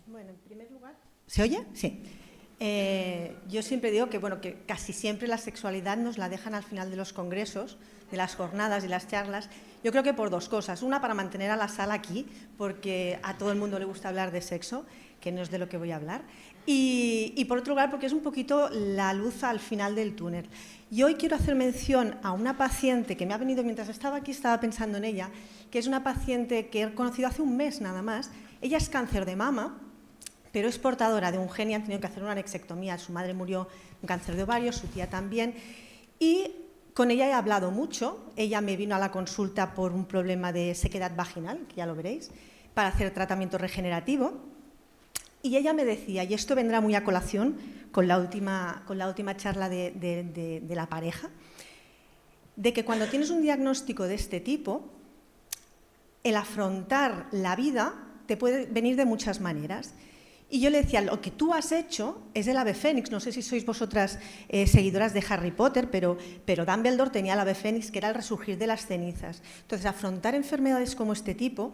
Bueno, en primer lugar, ¿se oye? Sí. Yo siempre digo que, bueno, que casi siempre la sexualidad nos la dejan al final de los congresos, de las jornadas y las charlas. Yo creo que por dos cosas. Una, para mantener a la sala aquí, porque a todo el mundo le gusta hablar de sexo, que no es de lo que voy a hablar. Y por otro lugar, porque es un poquito la luz al final del túnel. Y hoy quiero hacer mención a una paciente que me ha venido mientras estaba aquí, estaba pensando en ella, que es una paciente que he conocido hace un mes nada más. Ella es cáncer de mama, pero es portadora de un gen y han tenido que hacer una anexectomía. Su madre murió con cáncer de ovario, su tía también. Y con ella he hablado mucho. Ella me vino a la consulta por un problema de sequedad vaginal, que ya lo veréis, para hacer tratamiento regenerativo. Y ella me decía, y esto vendrá muy a colación con la última charla de la pareja, de que cuando tienes un diagnóstico de este tipo, el afrontar la vida te puede venir de muchas maneras. Y yo le decía, lo que tú has hecho es el ave fénix. No sé si sois vosotras seguidoras de Harry Potter, pero Dumbledore tenía el ave fénix, que era el resurgir de las cenizas. Entonces, afrontar enfermedades como este tipo,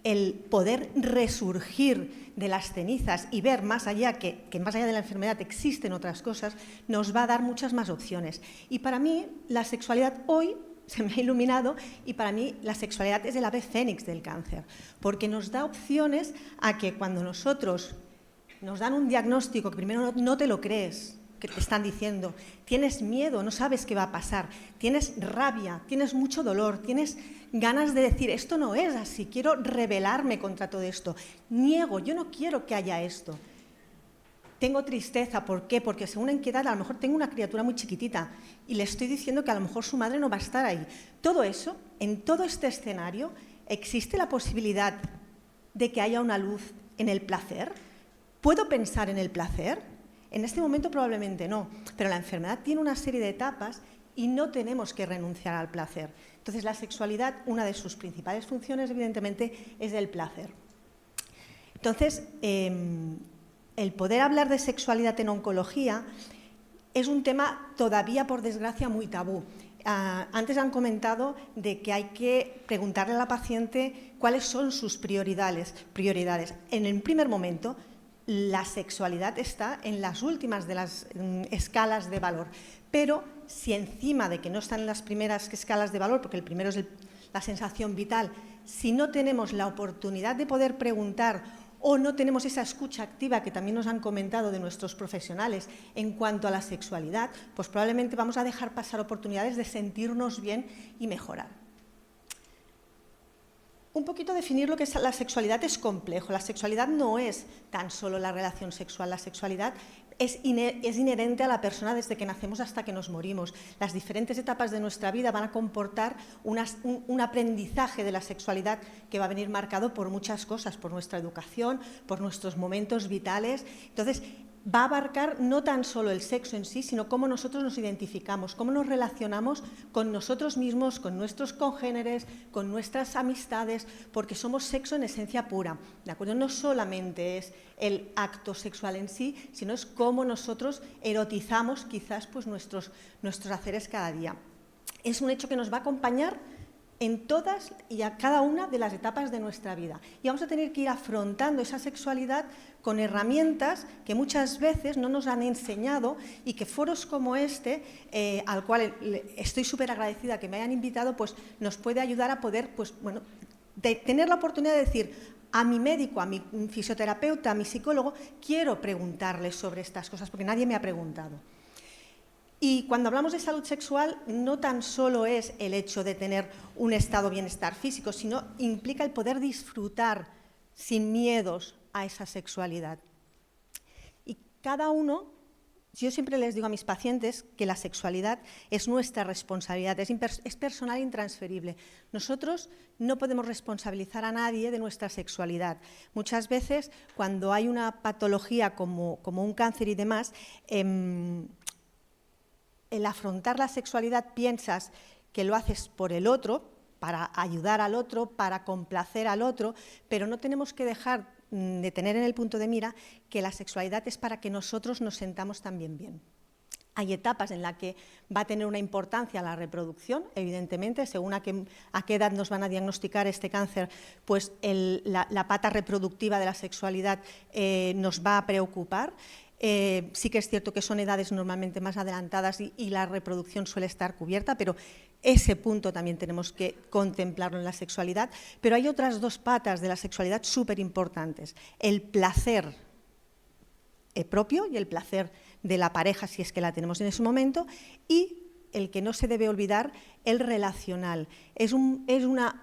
el poder resurgir de las cenizas y ver más allá, que más allá de la enfermedad existen otras cosas, nos va a dar muchas más opciones. Y para mí, la sexualidad hoy se me ha iluminado y para mí la sexualidad es el ave fénix del cáncer, porque nos da opciones a que cuando nosotros nos dan un diagnóstico que primero no te lo crees, que te están diciendo, tienes miedo, no sabes qué va a pasar, tienes rabia, tienes mucho dolor, tienes ganas de decir, esto no es así, quiero rebelarme contra todo esto, niego, yo no quiero que haya esto. Tengo tristeza, ¿por qué? Porque según en qué edad, a lo mejor tengo una criatura muy chiquitita y le estoy diciendo que a lo mejor su madre no va a estar ahí. Todo eso, en todo este escenario, ¿existe la posibilidad de que haya una luz en el placer? ¿Puedo pensar en el placer? En este momento probablemente no, pero la enfermedad tiene una serie de etapas y no tenemos que renunciar al placer. Entonces, la sexualidad, una de sus principales funciones, evidentemente, es el placer. Entonces, el poder hablar de sexualidad en oncología es un tema todavía, por desgracia, muy tabú. Antes han comentado de que hay que preguntarle a la paciente cuáles son sus prioridades. En el primer momento, la sexualidad está en las últimas de las escalas de valor, pero si encima de que no están en las primeras escalas de valor, porque el primero es la sensación vital, si no tenemos la oportunidad de poder preguntar o no tenemos esa escucha activa que también nos han comentado de nuestros profesionales en cuanto a la sexualidad, pues probablemente vamos a dejar pasar oportunidades de sentirnos bien y mejorar. Un poquito definir lo que es la sexualidad es complejo. La sexualidad no es tan solo la relación sexual. La sexualidad es inherente a la persona desde que nacemos hasta que nos morimos. Las diferentes etapas de nuestra vida van a comportar un aprendizaje de la sexualidad que va a venir marcado por muchas cosas, por nuestra educación, por nuestros momentos vitales. Entonces, va a abarcar no tan solo el sexo en sí, sino cómo nosotros nos identificamos, cómo nos relacionamos con nosotros mismos, con nuestros congéneres, con nuestras amistades, porque somos sexo en esencia pura, ¿de acuerdo? No solamente es el acto sexual en sí, sino es cómo nosotros erotizamos quizás pues, nuestros haceres cada día. Es un hecho que nos va a acompañar en todas y a cada una de las etapas de nuestra vida. Y vamos a tener que ir afrontando esa sexualidad con herramientas que muchas veces no nos han enseñado y que foros como este, al cual estoy súper agradecida que me hayan invitado, pues nos puede ayudar a poder, pues, bueno, tener la oportunidad de decir a mi médico, a mi fisioterapeuta, a mi psicólogo, quiero preguntarles sobre estas cosas porque nadie me ha preguntado. Y cuando hablamos de salud sexual, no tan solo es el hecho de tener un estado de bienestar físico, sino implica el poder disfrutar sin miedos a esa sexualidad. Y cada uno, yo siempre les digo a mis pacientes que la sexualidad es nuestra responsabilidad, es personal e intransferible. Nosotros no podemos responsabilizar a nadie de nuestra sexualidad. Muchas veces, cuando hay una patología como un cáncer y demás, el afrontar la sexualidad piensas que lo haces por el otro, para ayudar al otro, para complacer al otro, pero no tenemos que dejar de tener en el punto de mira que la sexualidad es para que nosotros nos sentamos también bien. Hay etapas en las que va a tener una importancia la reproducción, evidentemente, según a qué edad nos van a diagnosticar este cáncer, pues la pata reproductiva de la sexualidad nos va a preocupar. Sí que es cierto que son edades normalmente más adelantadas y la reproducción suele estar cubierta, pero ese punto también tenemos que contemplarlo en la sexualidad. Pero hay otras dos patas de la sexualidad súper importantes: el placer propio y el placer de la pareja, si es que la tenemos en ese momento, y el que no se debe olvidar, el relacional. Es una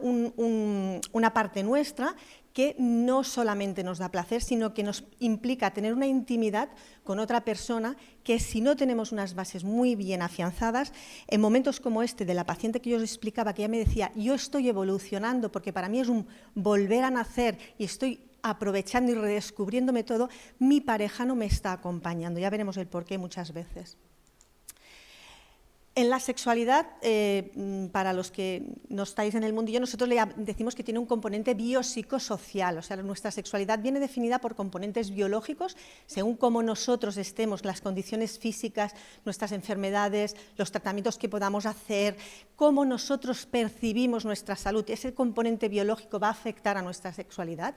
parte nuestra que no solamente nos da placer, sino que nos implica tener una intimidad con otra persona que, si no tenemos unas bases muy bien afianzadas, en momentos como este de la paciente que yo os explicaba, que ella me decía, yo estoy evolucionando porque para mí es un volver a nacer y estoy aprovechando y redescubriéndome todo, mi pareja no me está acompañando. Ya veremos el porqué muchas veces. En la sexualidad, para los que no estáis en el mundillo, nosotros le decimos que tiene un componente biopsicosocial, o sea, nuestra sexualidad viene definida por componentes biológicos, según cómo nosotros estemos, las condiciones físicas, nuestras enfermedades, los tratamientos que podamos hacer, cómo nosotros percibimos nuestra salud. Ese componente biológico va a afectar a nuestra sexualidad.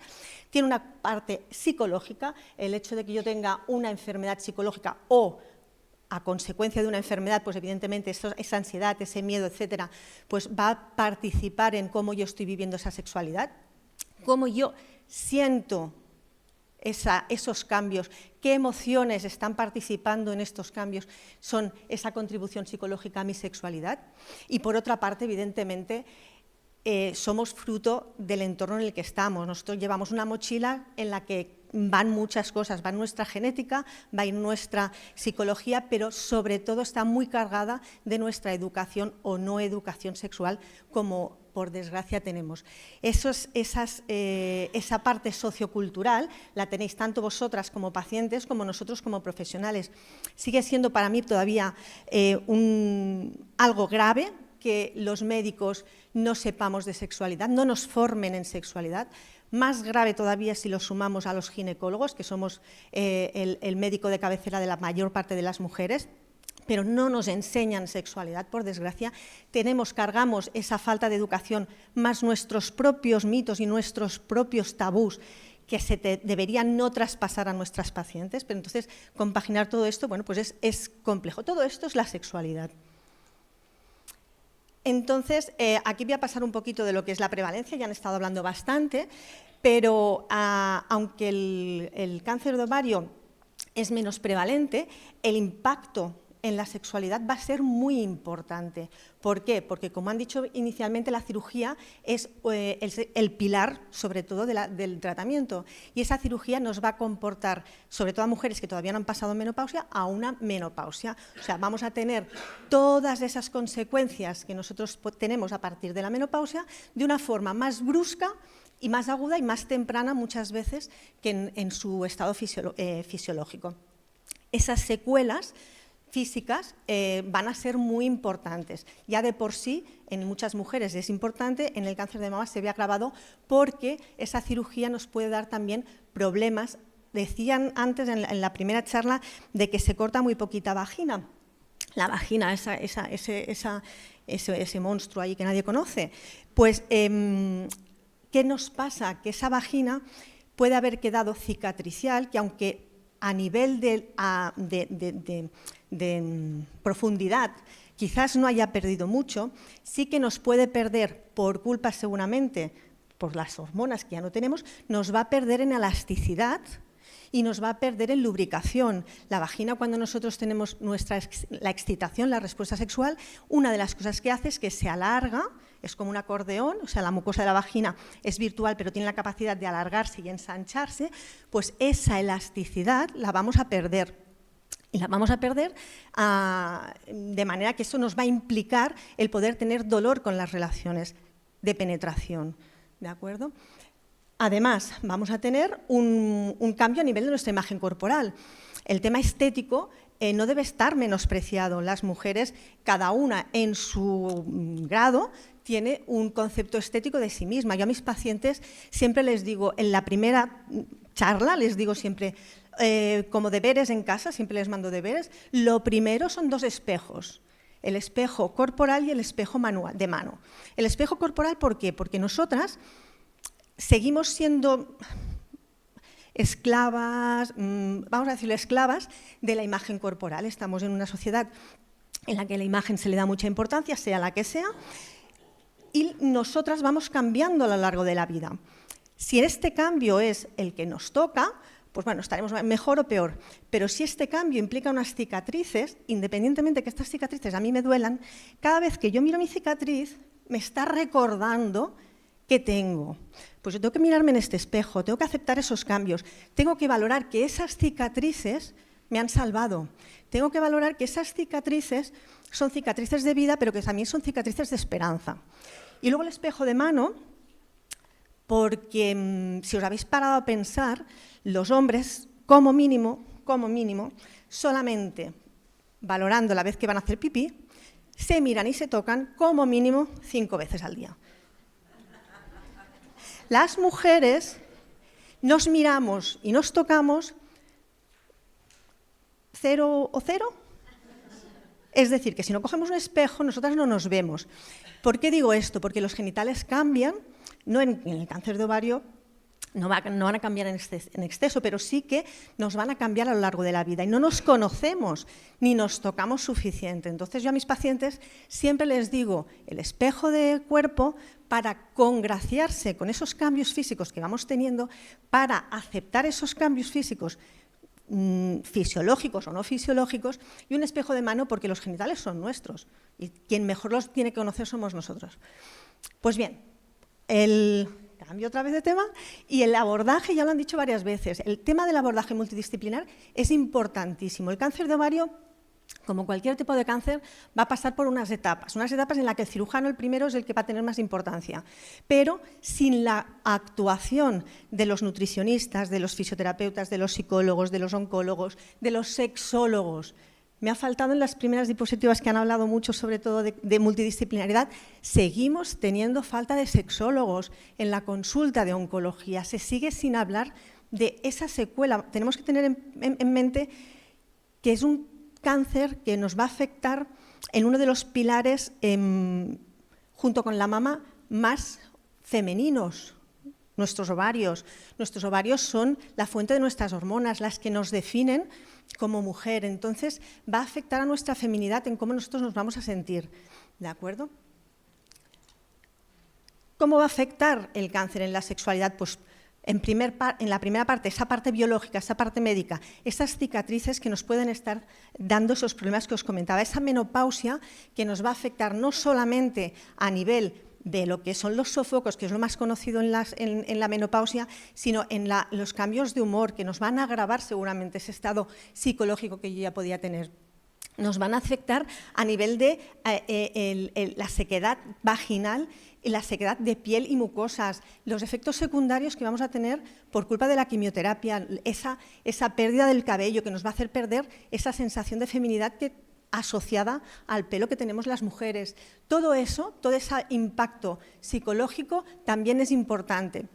Tiene una parte psicológica, el hecho de que yo tenga una enfermedad psicológica o a consecuencia de una enfermedad, pues evidentemente esa ansiedad, ese miedo, etcétera, pues va a participar en cómo yo estoy viviendo esa sexualidad, cómo yo siento esos cambios, qué emociones están participando en estos cambios, son esa contribución psicológica a mi sexualidad. Y por otra parte, evidentemente, somos fruto del entorno en el que estamos. Nosotros llevamos una mochila en la que van muchas cosas, va nuestra genética, va nuestra psicología, pero sobre todo está muy cargada de nuestra educación o no educación sexual, como por desgracia tenemos. Esa parte sociocultural la tenéis tanto vosotras como pacientes como nosotros como profesionales. Sigue siendo para mí todavía algo grave que los médicos no sepamos de sexualidad, no nos formen en sexualidad. Más grave todavía si lo sumamos a los ginecólogos, que somos el médico de cabecera de la mayor parte de las mujeres, pero no nos enseñan sexualidad, por desgracia. Cargamos esa falta de educación, más nuestros propios mitos y nuestros propios tabús, que deberían no traspasar a nuestras pacientes, pero entonces compaginar todo esto, bueno, pues es complejo. Todo esto es la sexualidad. Entonces, aquí voy a pasar un poquito de lo que es la prevalencia, ya han estado hablando bastante, pero aunque el cáncer de ovario es menos prevalente, el impacto en la sexualidad va a ser muy importante. ¿Por qué? Porque, como han dicho inicialmente, la cirugía es el pilar, sobre todo, del tratamiento. Y esa cirugía nos va a comportar, sobre todo a mujeres que todavía no han pasado menopausia, a una menopausia. O sea, vamos a tener todas esas consecuencias que nosotros tenemos a partir de la menopausia de una forma más brusca y más aguda y más temprana muchas veces que en su estado fisiológico. Esas secuelas físicas van a ser muy importantes. Ya de por sí, en muchas mujeres es importante, en el cáncer de mama se ve agravado porque esa cirugía nos puede dar también problemas. Decían antes en la primera charla de que se corta muy poquita vagina. La vagina, ese monstruo ahí que nadie conoce. Pues, ¿qué nos pasa? Que esa vagina puede haber quedado cicatricial, que aunque a nivel de profundidad quizás no haya perdido mucho, sí que nos puede perder por culpa seguramente, por las hormonas que ya no tenemos, nos va a perder en elasticidad y nos va a perder en lubricación. La vagina, cuando nosotros tenemos la excitación, la respuesta sexual, una de las cosas que hace es que se alarga, es como un acordeón, o sea, la mucosa de la vagina es virtual, pero tiene la capacidad de alargarse y ensancharse, pues esa elasticidad la vamos a perder. Y la vamos a perder de manera que eso nos va a implicar el poder tener dolor con las relaciones de penetración, ¿de acuerdo? Además, vamos a tener un cambio a nivel de nuestra imagen corporal. El tema estético no debe estar menospreciado. Las mujeres, cada una en su grado, tiene un concepto estético de sí misma. Yo a mis pacientes siempre les digo, en la primera charla, les digo siempre, como deberes en casa, siempre les mando deberes, lo primero son 2 espejos. El espejo corporal y el espejo de mano. El espejo corporal, ¿por qué? Porque nosotras seguimos siendo esclavas, vamos a decirlo, esclavas de la imagen corporal. Estamos en una sociedad en la que la imagen se le da mucha importancia, sea la que sea, y nosotras vamos cambiando a lo largo de la vida. Si este cambio es el que nos toca, pues bueno, estaremos mejor o peor. Pero si este cambio implica unas cicatrices, independientemente de que estas cicatrices a mí me duelan, cada vez que yo miro mi cicatriz, me está recordando que tengo. Pues yo tengo que mirarme en este espejo, tengo que aceptar esos cambios, tengo que valorar que esas cicatrices me han salvado. Tengo que valorar que esas cicatrices son cicatrices de vida, pero que también son cicatrices de esperanza. Y luego el espejo de mano, porque si os habéis parado a pensar, los hombres, como mínimo, solamente valorando la vez que van a hacer pipí, se miran y se tocan como mínimo 5 veces al día. Las mujeres nos miramos y nos tocamos 0 o 0. Es decir, que si no cogemos un espejo, nosotras no nos vemos. ¿Por qué digo esto? Porque los genitales cambian, no en el cáncer de ovario, no van a cambiar en exceso, pero sí que nos van a cambiar a lo largo de la vida y no nos conocemos ni nos tocamos suficiente. Entonces yo a mis pacientes siempre les digo el espejo de cuerpo para congraciarse con esos cambios físicos que vamos teniendo, para aceptar esos cambios físicos fisiológicos o no fisiológicos, y un espejo de mano porque los genitales son nuestros y quien mejor los tiene que conocer somos nosotros. Pues bien, cambio otra vez de tema, y el abordaje, ya lo han dicho varias veces, el tema del abordaje multidisciplinar es importantísimo. El cáncer de ovario, como cualquier tipo de cáncer, va a pasar por unas etapas en las que el cirujano, el primero, es el que va a tener más importancia, pero sin la actuación de los nutricionistas, de los fisioterapeutas, de los psicólogos, de los oncólogos, de los sexólogos. Me ha faltado en las primeras diapositivas que han hablado mucho sobre todo de multidisciplinaridad. Seguimos teniendo falta de sexólogos en la consulta de oncología. Se sigue sin hablar de esa secuela. Tenemos que tener en mente que es un cáncer que nos va a afectar en uno de los pilares, junto con la mama, más femeninos. Nuestros ovarios. Nuestros ovarios son la fuente de nuestras hormonas, las que nos definen como mujer. Entonces, va a afectar a nuestra feminidad en cómo nosotros nos vamos a sentir. ¿De acuerdo? ¿Cómo va a afectar el cáncer en la sexualidad? Pues en la primera parte, esa parte biológica, esa parte médica, esas cicatrices que nos pueden estar dando esos problemas que os comentaba, esa menopausia que nos va a afectar no solamente a nivel de lo que son los sofocos, que es lo más conocido en la menopausia, sino en los cambios de humor, que nos van a agravar seguramente ese estado psicológico que yo ya podía tener. Nos van a afectar a nivel de la sequedad vaginal y la sequedad de piel y mucosas, los efectos secundarios que vamos a tener por culpa de la quimioterapia, esa pérdida del cabello que nos va a hacer perder esa sensación de feminidad asociada al pelo que tenemos las mujeres. Todo eso, todo ese impacto psicológico también es importante.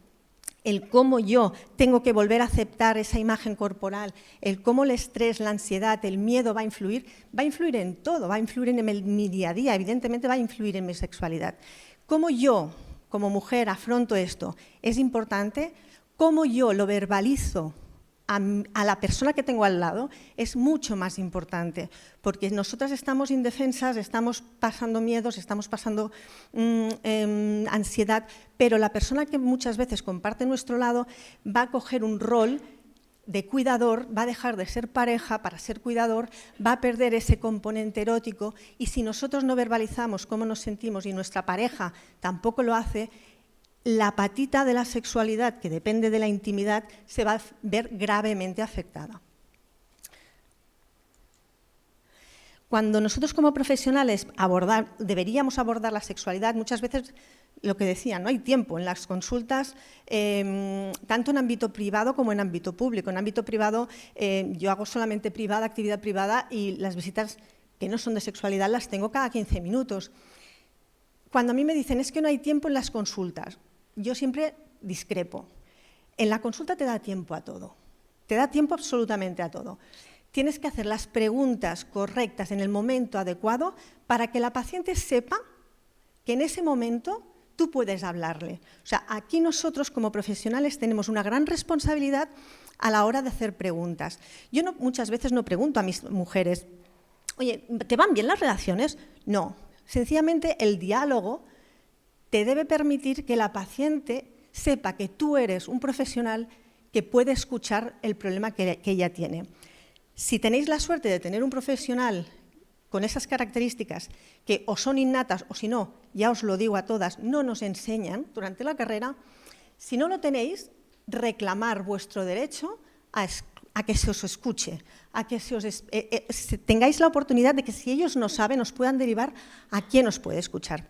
El cómo yo tengo que volver a aceptar esa imagen corporal, el cómo el estrés, la ansiedad, el miedo va a influir en todo, va a influir en mi día a día, evidentemente va a influir en mi sexualidad. Cómo yo, como mujer, afronto esto es importante, cómo yo lo verbalizo a la persona que tengo al lado es mucho más importante, porque nosotras estamos indefensas, estamos pasando miedos, estamos pasando ansiedad, pero la persona que muchas veces comparte nuestro lado va a coger un rol de cuidador, va a dejar de ser pareja para ser cuidador, va a perder ese componente erótico, y si nosotros no verbalizamos cómo nos sentimos y nuestra pareja tampoco lo hace, la patita de la sexualidad, que depende de la intimidad, se va a ver gravemente afectada. Cuando nosotros como profesionales deberíamos abordar la sexualidad, muchas veces, lo que decía, no hay tiempo en las consultas, tanto en ámbito privado como en ámbito público. En ámbito privado yo hago solamente actividad privada, y las visitas que no son de sexualidad las tengo cada 15 minutos. Cuando a mí me dicen es que no hay tiempo en las consultas, yo siempre discrepo. En la consulta te da tiempo a todo. te da tiempo absolutamente a todo. Tienes que hacer las preguntas correctas en el momento adecuado para que la paciente sepa que en ese momento tú puedes hablarle. O sea, aquí nosotros como profesionales tenemos una gran responsabilidad a la hora de hacer preguntas. Yo muchas veces no pregunto a mis mujeres, oye, ¿te van bien las relaciones? No, sencillamente el diálogo te debe permitir que la paciente sepa que tú eres un profesional que puede escuchar el problema que ella tiene. Si tenéis la suerte de tener un profesional con esas características que o son innatas o si no, ya os lo digo a todas, no nos enseñan durante la carrera, si no lo tenéis, reclamar vuestro derecho a que se os escuche, a que tengáis la oportunidad de que si ellos no saben, os puedan derivar a quién os puede escuchar.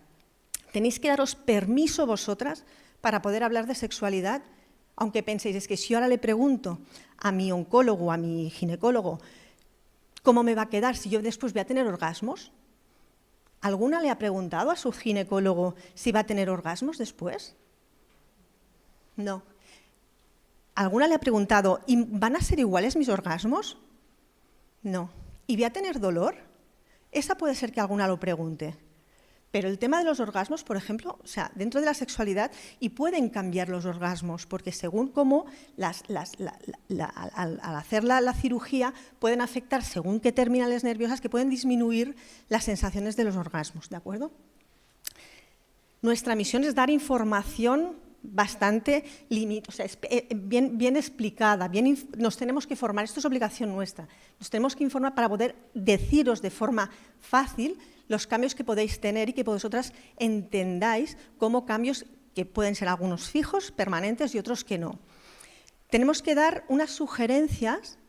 Tenéis que daros permiso vosotras para poder hablar de sexualidad, aunque penséis, es que si yo ahora le pregunto a mi oncólogo, a mi ginecólogo, ¿cómo me va a quedar si yo después voy a tener orgasmos? ¿Alguna le ha preguntado a su ginecólogo si va a tener orgasmos después? No. ¿Alguna le ha preguntado, ¿y van a ser iguales mis orgasmos? No. ¿Y voy a tener dolor? Esa puede ser que alguna lo pregunte. Pero el tema de los orgasmos, por ejemplo, o sea, dentro de la sexualidad, y pueden cambiar los orgasmos, porque según cómo al hacer la cirugía pueden afectar según qué terminales nerviosas que pueden disminuir las sensaciones de los orgasmos, ¿de acuerdo? Nuestra misión es dar información bastante bien explicada, nos tenemos que formar, esto es obligación nuestra, nos tenemos que informar para poder deciros de forma fácil los cambios que podéis tener y que vosotras entendáis como cambios que pueden ser algunos fijos, permanentes y otros que no. Tenemos que dar unas sugerencias,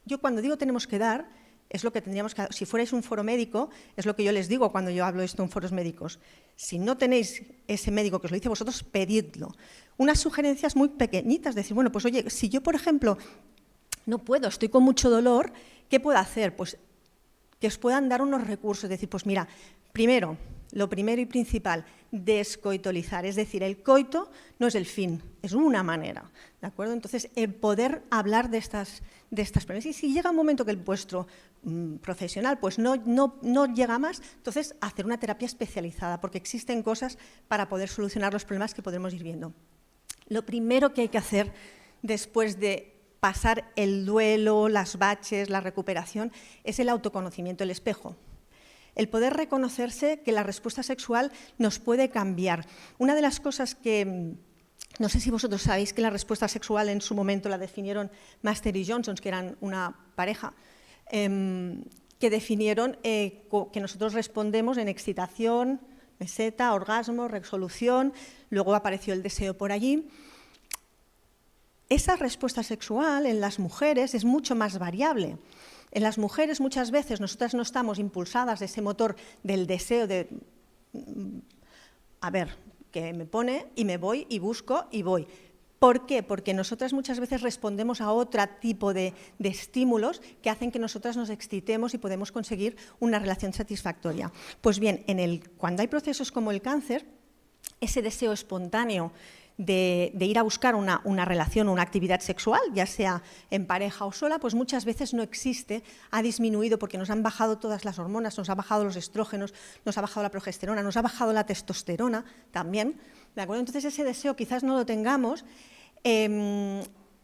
yo cuando digo tenemos que dar, es lo que tendríamos que, si fuerais un foro médico, es lo que yo les digo cuando yo hablo esto en foros médicos. Si no tenéis ese médico que os lo dice vosotros, pedidlo. Unas sugerencias muy pequeñitas, decir, bueno, pues oye, si yo, por ejemplo, no puedo, estoy con mucho dolor, ¿qué puedo hacer? Pues que os puedan dar unos recursos, decir, pues mira, primero, lo primero y principal, descoitolizar, es decir, el coito no es el fin, es una manera, ¿de acuerdo? Entonces, el poder hablar de estas premisas. Y si llega un momento que el vuestro profesional pues no llega más, entonces hacer una terapia especializada, porque existen cosas para poder solucionar los problemas que podremos ir viendo. Lo primero que hay que hacer después de pasar el duelo, las baches, la recuperación, es el autoconocimiento, el espejo. El poder reconocerse que la respuesta sexual nos puede cambiar. Una de las cosas que, no sé si vosotros sabéis que la respuesta sexual en su momento la definieron Master y Johnson, que eran una pareja, que definieron que nosotros respondemos en excitación, meseta, orgasmo, resolución, luego apareció el deseo por allí. Esa respuesta sexual en las mujeres es mucho más variable. En las mujeres muchas veces nosotras no estamos impulsadas de ese motor del deseo de, a ver, que me pone y me voy y busco y voy. ¿Por qué? Porque nosotras muchas veces respondemos a otro tipo de estímulos que hacen que nosotras nos excitemos y podemos conseguir una relación satisfactoria. Pues bien, cuando hay procesos como el cáncer, ese deseo espontáneo de ir a buscar una relación o una actividad sexual, ya sea en pareja o sola, pues muchas veces no existe, ha disminuido porque nos han bajado todas las hormonas, nos ha bajado los estrógenos, nos ha bajado la progesterona, nos ha bajado la testosterona también, ¿de acuerdo? Entonces ese deseo quizás no lo tengamos,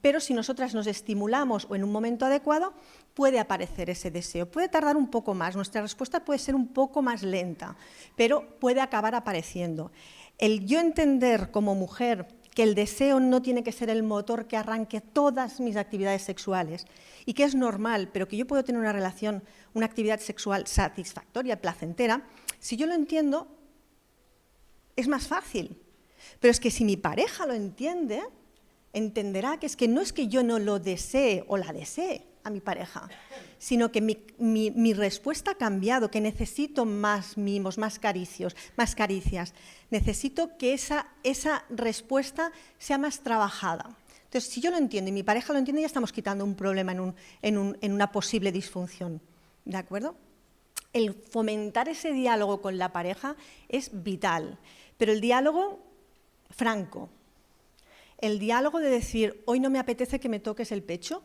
pero si nosotras nos estimulamos o en un momento adecuado, puede aparecer ese deseo. Puede tardar un poco más, nuestra respuesta puede ser un poco más lenta, pero puede acabar apareciendo. El yo entender como mujer que el deseo no tiene que ser el motor que arranque todas mis actividades sexuales y que es normal, pero que yo puedo tener una relación, una actividad sexual satisfactoria, placentera, si yo lo entiendo, es más fácil. Pero es que si mi pareja lo entiende, entenderá que es que no es que yo no lo desee o la desee a mi pareja, sino que mi respuesta ha cambiado, que necesito más mimos, más caricias, necesito que esa respuesta sea más trabajada. Entonces, si yo lo entiendo y mi pareja lo entiende, ya estamos quitando un problema en una posible disfunción, ¿de acuerdo? El fomentar ese diálogo con la pareja es vital, pero el diálogo franco, el diálogo de decir, hoy no me apetece que me toques el pecho,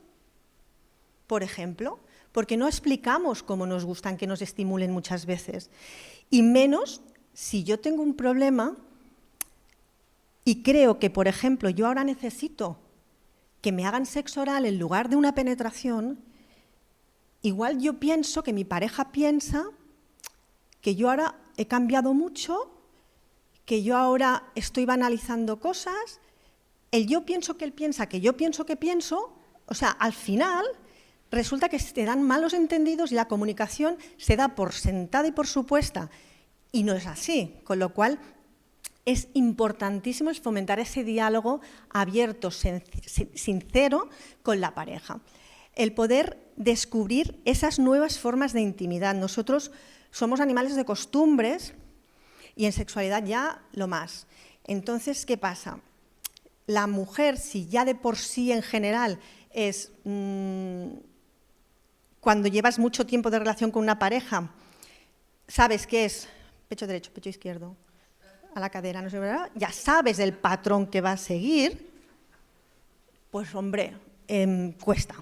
por ejemplo, porque no explicamos cómo nos gustan que nos estimulen muchas veces. Y menos si yo tengo un problema y creo que, por ejemplo, yo ahora necesito que me hagan sexo oral en lugar de una penetración, igual yo pienso que mi pareja piensa que yo ahora he cambiado mucho, que yo ahora estoy banalizando cosas, el yo pienso que él piensa que yo pienso que pienso, o sea, al final resulta que se dan malos entendidos y la comunicación se da por sentada y por supuesta, y no es así, con lo cual es importantísimo fomentar ese diálogo abierto, sincero con la pareja. El poder descubrir esas nuevas formas de intimidad. Nosotros somos animales de costumbres y en sexualidad ya lo más. Entonces, ¿qué pasa? La mujer, si ya de por sí en general es cuando llevas mucho tiempo de relación con una pareja, sabes que es pecho derecho, pecho izquierdo, a la cadera, no sé, ¿verdad? Ya sabes el patrón que va a seguir, pues hombre, cuesta.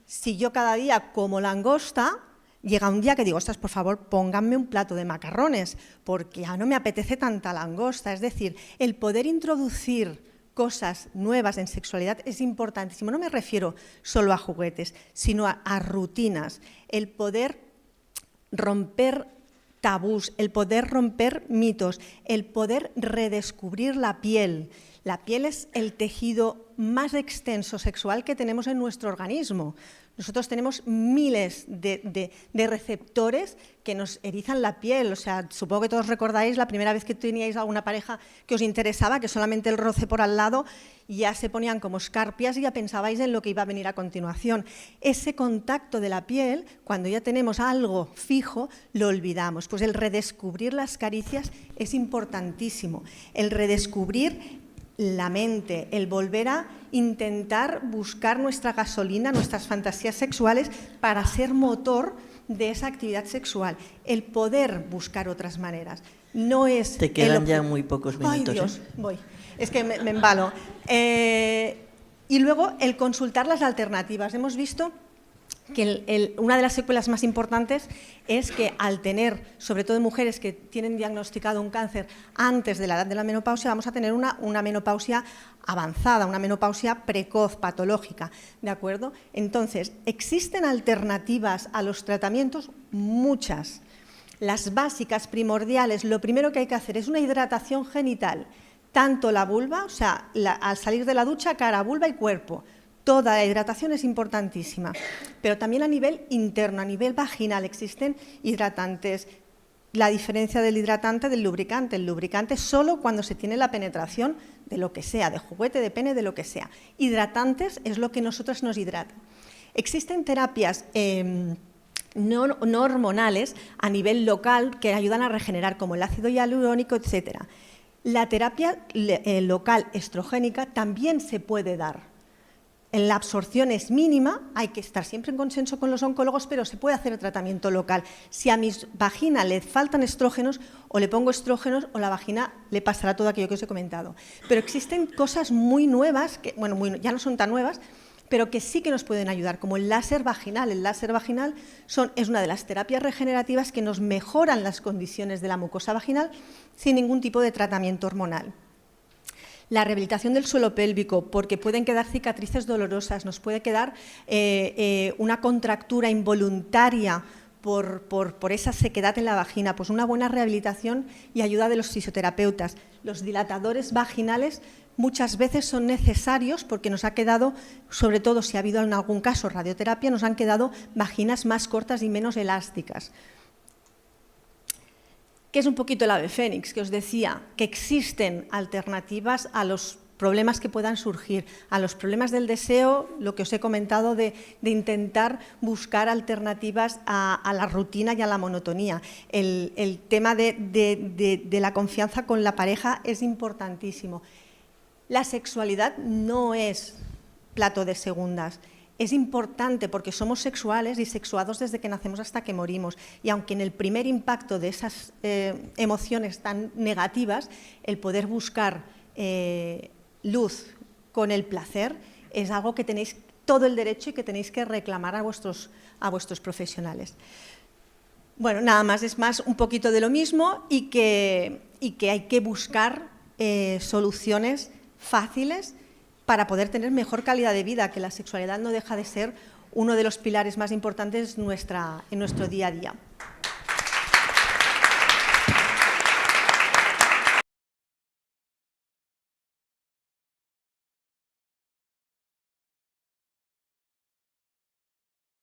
Si yo cada día como langosta, llega un día que digo, ostras, por favor, pónganme un plato de macarrones, porque ya no me apetece tanta langosta. Es decir, el poder introducir cosas nuevas en sexualidad es importantísimo. No me refiero solo a juguetes, sino a rutinas. El poder romper tabús, el poder romper mitos, el poder redescubrir la piel. La piel es el tejido más extenso sexual que tenemos en nuestro organismo. Nosotros tenemos miles de receptores que nos erizan la piel. O sea, supongo que todos recordáis la primera vez que teníais alguna pareja que os interesaba, que solamente el roce por al lado ya se ponían como escarpias y ya pensabais en lo que iba a venir a continuación. Ese contacto de la piel, cuando ya tenemos algo fijo, lo olvidamos. Pues el redescubrir las caricias es importantísimo. El redescubrir la mente, el volver a intentar buscar nuestra gasolina, nuestras fantasías sexuales para ser motor de esa actividad sexual, el poder buscar otras maneras. No es Te quedan ya muy pocos minutos. Ay, Dios, voy. Es que me embalo. Y luego el consultar las alternativas. Hemos visto que una de las secuelas más importantes es que al tener, sobre todo mujeres que tienen diagnosticado un cáncer antes de la edad de la menopausia, vamos a tener una menopausia avanzada, una menopausia precoz, patológica, ¿de acuerdo? Entonces, ¿existen alternativas a los tratamientos? Muchas. Las básicas, primordiales, lo primero que hay que hacer es una hidratación genital, tanto la vulva, o sea, al salir de la ducha, cara, vulva y cuerpo. Toda la hidratación es importantísima, pero también a nivel interno, a nivel vaginal, existen hidratantes. La diferencia del hidratante del lubricante. El lubricante solo cuando se tiene la penetración de lo que sea, de juguete, de pene, de lo que sea. Hidratantes es lo que nosotros nos hidrata. Existen terapias no hormonales a nivel local que ayudan a regenerar, como el ácido hialurónico, etc. La terapia local estrogénica también se puede dar. La absorción es mínima, hay que estar siempre en consenso con los oncólogos, pero se puede hacer el tratamiento local. Si a mi vagina le faltan estrógenos, o le pongo estrógenos, o la vagina le pasará todo aquello que os he comentado. Pero existen cosas muy nuevas, que bueno, ya no son tan nuevas, pero que sí que nos pueden ayudar, como el láser vaginal. El láser vaginal es una de las terapias regenerativas que nos mejoran las condiciones de la mucosa vaginal sin ningún tipo de tratamiento hormonal. La rehabilitación del suelo pélvico, porque pueden quedar cicatrices dolorosas, nos puede quedar una contractura involuntaria por esa sequedad en la vagina, pues una buena rehabilitación y ayuda de los fisioterapeutas. Los dilatadores vaginales muchas veces son necesarios porque nos ha quedado, sobre todo si ha habido en algún caso radioterapia, nos han quedado vaginas más cortas y menos elásticas. Que es un poquito el ave fénix, que os decía, que existen alternativas a los problemas que puedan surgir, a los problemas del deseo, lo que os he comentado de intentar buscar alternativas a la rutina y a la monotonía. El tema de la confianza con la pareja es importantísimo. La sexualidad no es plato de segundas. Es importante porque somos sexuales y sexuados desde que nacemos hasta que morimos. Y aunque en el primer impacto de esas emociones tan negativas, el poder buscar luz con el placer es algo que tenéis todo el derecho y que tenéis que reclamar a vuestros profesionales. Bueno, nada más, es más un poquito de lo mismo y que hay que buscar soluciones fáciles para poder tener mejor calidad de vida, que la sexualidad no deja de ser uno de los pilares más importantes en nuestro día a día.